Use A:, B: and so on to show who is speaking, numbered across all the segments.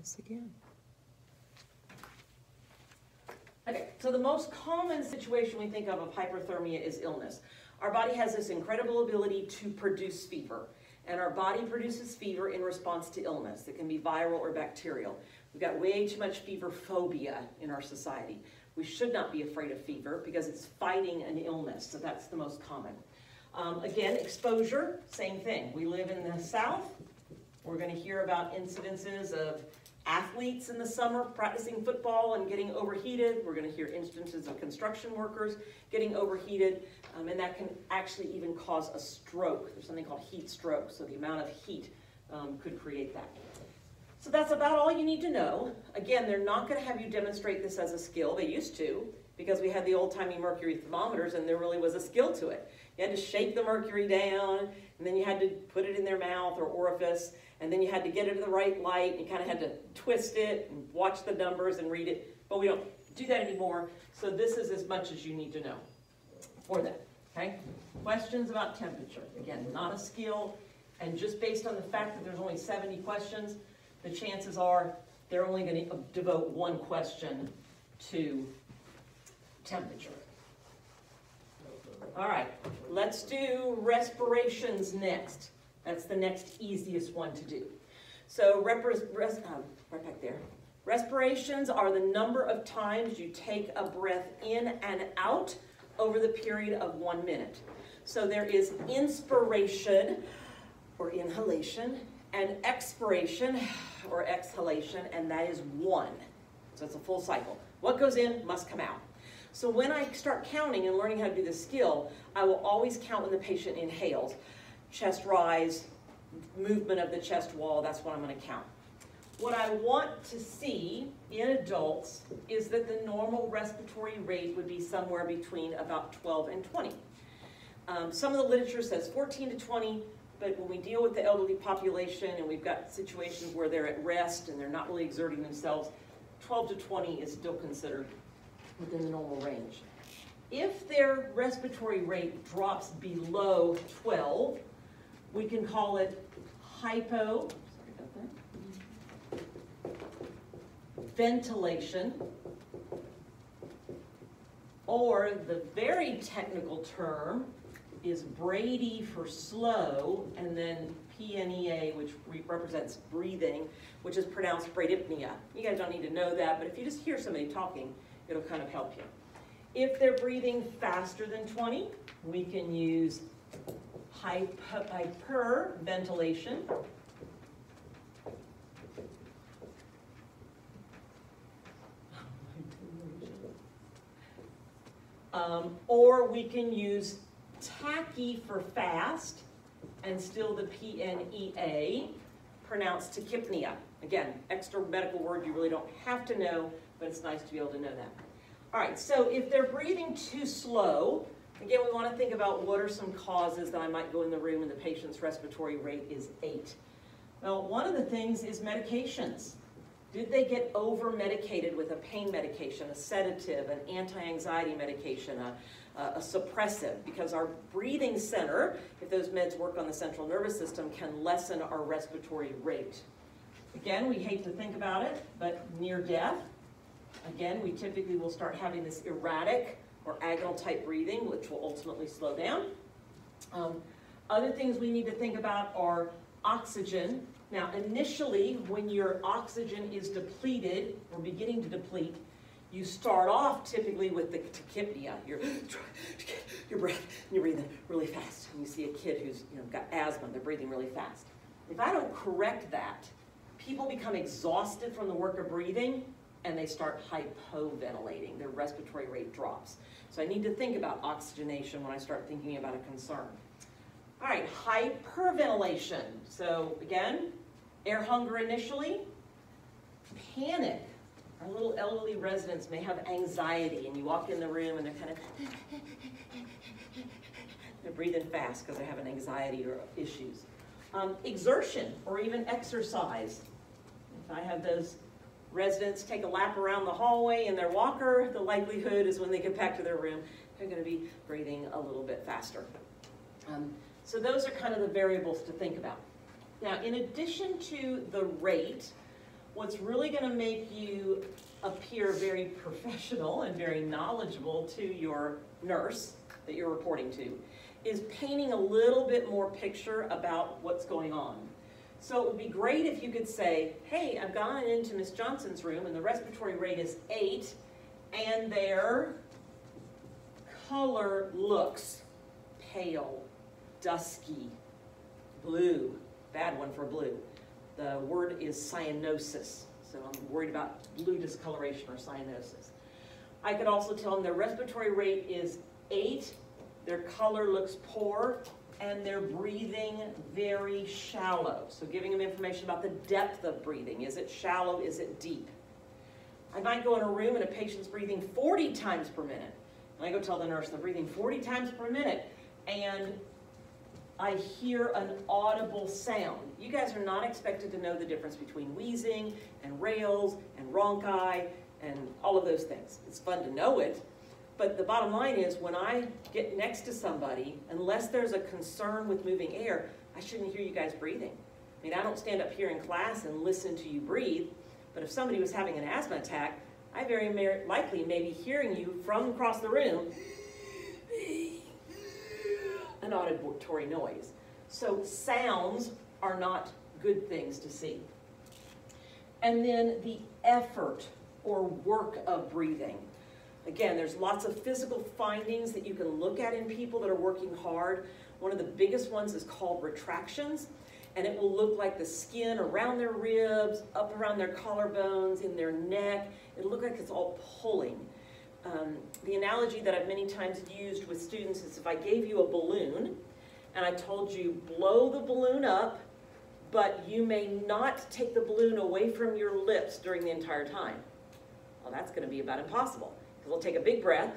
A: this again.
B: Okay, so the most common situation we think of hyperthermia is illness. Our body has this incredible ability to produce fever, and our body produces fever in response to illness. It can be viral or bacterial. We've got way too much fever phobia in our society. We should not be afraid of fever because it's fighting an illness, so that's the most common. Again, exposure, same thing. We live in the South. We're going to hear about incidences of athletes in the summer practicing football and getting overheated. We're going to hear instances of construction workers getting overheated, and that can actually even cause a stroke. There's something called heat stroke, so the amount of heat could create that. So that's about all you need to know. Again, they're not going to have you demonstrate this as a skill. They used to, because we had the old-timey mercury thermometers and there really was a skill to it. You had to shake the mercury down, and then you had to put it in their mouth or orifice, and then you had to get it to the right light, and you kind of had to twist it and watch the numbers and read it. But we don't do that anymore, so this is as much as you need to know for that, okay? Questions about temperature. Again, not a skill, and just based on the fact that there's only 70 questions, the chances are they're only going to devote one question to temperature. All right, let's do respirations next. That's the next easiest one to do. So right back there. Respirations are the number of times you take a breath in and out over the period of 1 minute. So there is inspiration or inhalation and expiration or exhalation, and that is 1. So it's a full cycle. What goes in must come out. So when I start counting and learning how to do this skill, I will always count when the patient inhales. Chest rise, movement of the chest wall, that's what I'm going to count. What I want to see in adults is that the normal respiratory rate would be somewhere between about 12 and 20. Some of the literature says 14 to 20, but when we deal with the elderly population and we've got situations where they're at rest and they're not really exerting themselves, 12 to 20 is still considered within the normal range. If their respiratory rate drops below 12, we can call it hypoventilation, or the very technical term is Brady for slow, and then PNEA, which represents breathing, which is pronounced bradypnea. You guys don't need to know that, but if you just hear somebody talking, it'll kind of help you. If they're breathing faster than 20, we can use hyperventilation. Or we can use tachy for fast, and still the PNEA, pronounced tachypnea. Again, extra medical word you really don't have to know, but it's nice to be able to know that. All right, so if they're breathing too slow, again, we want to think about what are some causes that I might go in the room and the patient's respiratory rate is 8. Well, one of the things is medications. Did they get over-medicated with a pain medication, a sedative, an anti-anxiety medication, a suppressive? Because our breathing center, if those meds work on the central nervous system, can lessen our respiratory rate. Again, we hate to think about it, but near death, again, we typically will start having this erratic or agonal type breathing, which will ultimately slow down. Other things we need to think about are oxygen. Now, initially, when your oxygen is depleted, or beginning to deplete, you start off typically with the tachypnea. You're trying to get your breath, and you're breathing really fast. And you see a kid who's got asthma, they're breathing really fast. If I don't correct that, people become exhausted from the work of breathing, and they start hypoventilating. Their respiratory rate drops. So I need to think about oxygenation when I start thinking about a concern. All right, hyperventilation. So again, air hunger initially, panic. Our little elderly residents may have anxiety, and you walk in the room and they're kind of, they're breathing fast because they're having anxiety or issues. Exertion or even exercise. If I have those residents take a lap around the hallway in their walker, the likelihood is when they get back to their room, they're going to be breathing a little bit faster. So those are kind of the variables to think about. Now, in addition to the rate, what's really going to make you appear very professional and very knowledgeable to your nurse that you're reporting to is painting a little bit more picture about what's going on. So it would be great if you could say, hey, I've gone into Miss Johnson's room and the respiratory rate is 8 and their color looks pale, dusky, blue. Bad one for blue. The word is cyanosis. So I'm worried about blue discoloration or cyanosis. I could also tell them their respiratory rate is 8, their color looks poor, and they're breathing very shallow. So giving them information about the depth of breathing. Is it shallow? Is it deep? I might go in a room and a patient's breathing 40 times per minute. And I go tell the nurse they're breathing 40 times per minute, and I hear an audible sound. You guys are not expected to know the difference between wheezing and rales and rhonchi and all of those things. It's fun to know it, but the bottom line is when I get next to somebody, unless there's a concern with moving air, I shouldn't hear you guys breathing. I mean, I don't stand up here in class and listen to you breathe, but if somebody was having an asthma attack, I very likely may be hearing you from across the room, an auditory noise. So sounds are not good things to see. And then the effort or work of breathing. Again, there's lots of physical findings that you can look at in people that are working hard. One of the biggest ones is called retractions, and it will look like the skin around their ribs, up around their collarbones, in their neck. It'll look like it's all pulling. The analogy that I've many times used with students is if I gave you a balloon and I told you blow the balloon up, but you may not take the balloon away from your lips during the entire time. Well, that's going to be about impossible. Because we'll take a big breath.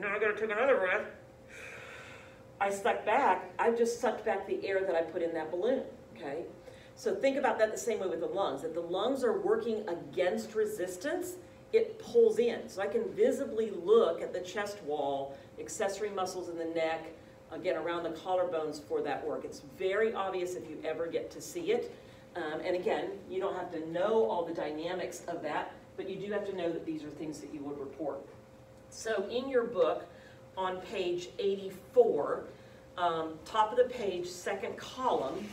B: Now I got to take another breath. I suck back. I've just sucked back the air that I put in that balloon. Okay? So think about that the same way with the lungs. That the lungs are working against resistance, it pulls in. So I can visibly look at the chest wall, accessory muscles in the neck, again around the collarbones for that work. It's very obvious if you ever get to see it. And again, you don't have to know all the dynamics of that, but you do have to know that these are things that you would report. So in your book, on page 84, top of the page, second column,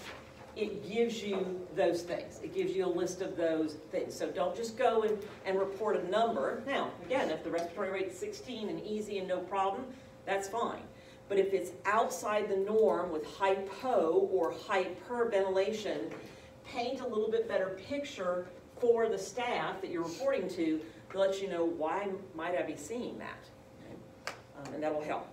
B: it gives you those things. It gives you a list of those things. So don't just go and report a number. Now, again, if the respiratory rate's 16 and easy and no problem, that's fine. But if it's outside the norm with hypo or hyperventilation, paint a little bit better picture for the staff that you're reporting to let you know why might I be seeing that. Okay? And that'll help.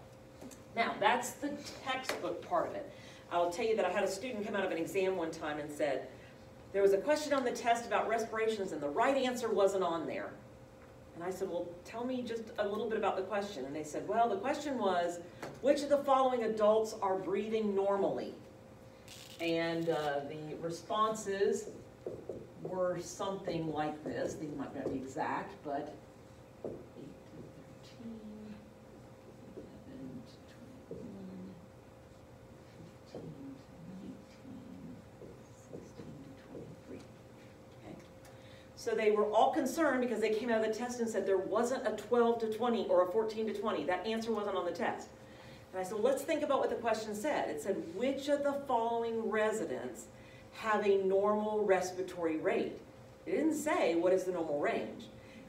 B: Now, that's the textbook part of it. I'll tell you that I had a student come out of an exam one time and said, there was a question on the test about respirations and the right answer wasn't on there. And I said, well, tell me just a little bit about the question. And they said, well, the question was, which of the following adults are breathing normally? And the responses were something like this. These might not be exact, but 8 to 13, 11 to 21, 15 to 19, 16 to 23. Okay. So they were all concerned because they came out of the test and said there wasn't a 12 to 20 or a 14 to 20. That answer wasn't on the test. And I said, let's think about what the question said. It said, which of the following residents have a normal respiratory rate? It didn't say, what is the normal range?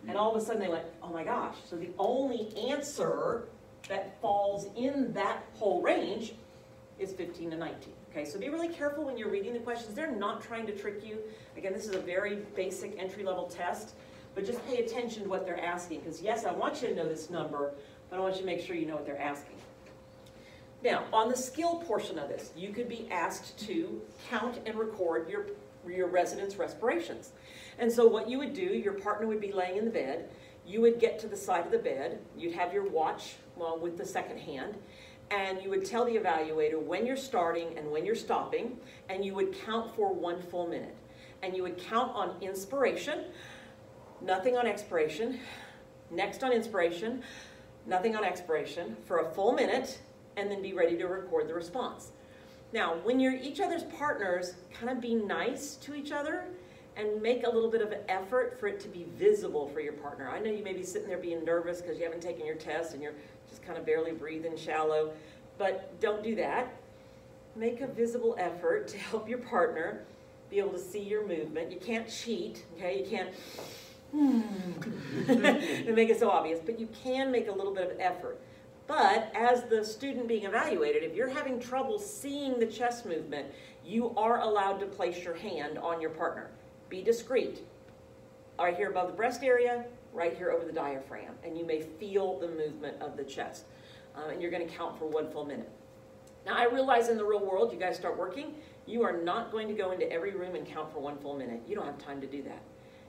B: And all of a sudden they went, oh my gosh, so the only answer that falls in that whole range is 15 to 19. Okay, so be really careful when you're reading the questions. They're not trying to trick you. Again, this is a very basic entry-level test, but just pay attention to what they're asking. Because yes, I want you to know this number, but I want you to make sure you know what they're asking. Now, on the skill portion of this, you could be asked to count and record your residents' respirations. And so what you would do, your partner would be laying in the bed, you would get to the side of the bed, you'd have your watch with the second hand, and you would tell the evaluator when you're starting and when you're stopping, and you would count for 1 full minute. And you would count on inspiration, nothing on expiration, next on inspiration, nothing on expiration, for a full minute, and then be ready to record the response. Now, when you're each other's partners, kind of be nice to each other and make a little bit of an effort for it to be visible for your partner. I know you may be sitting there being nervous because you haven't taken your test and you're just kind of barely breathing shallow, but don't do that. Make a visible effort to help your partner be able to see your movement. You can't cheat, okay? You can't and make it so obvious, but you can make a little bit of effort. But as the student being evaluated, if you're having trouble seeing the chest movement, you are allowed to place your hand on your partner. Be discreet. Right here above the breast area, right here over the diaphragm, and you may feel the movement of the chest. And you're going to count for 1 full minute. Now, I realize in the real world, you guys start working, you are not going to go into every room and count for 1 full minute. You don't have time to do that.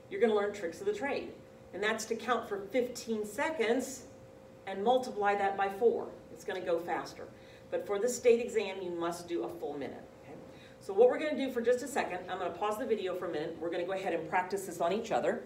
B: You're going to learn tricks of the trade, and that's to count for 15 seconds and multiply that by 4. It's going to go faster. But for the state exam, you must do a full minute. Okay? So what we're going to do for just a second, I'm going to pause the video for a minute. We're going to go ahead and practice this on each other.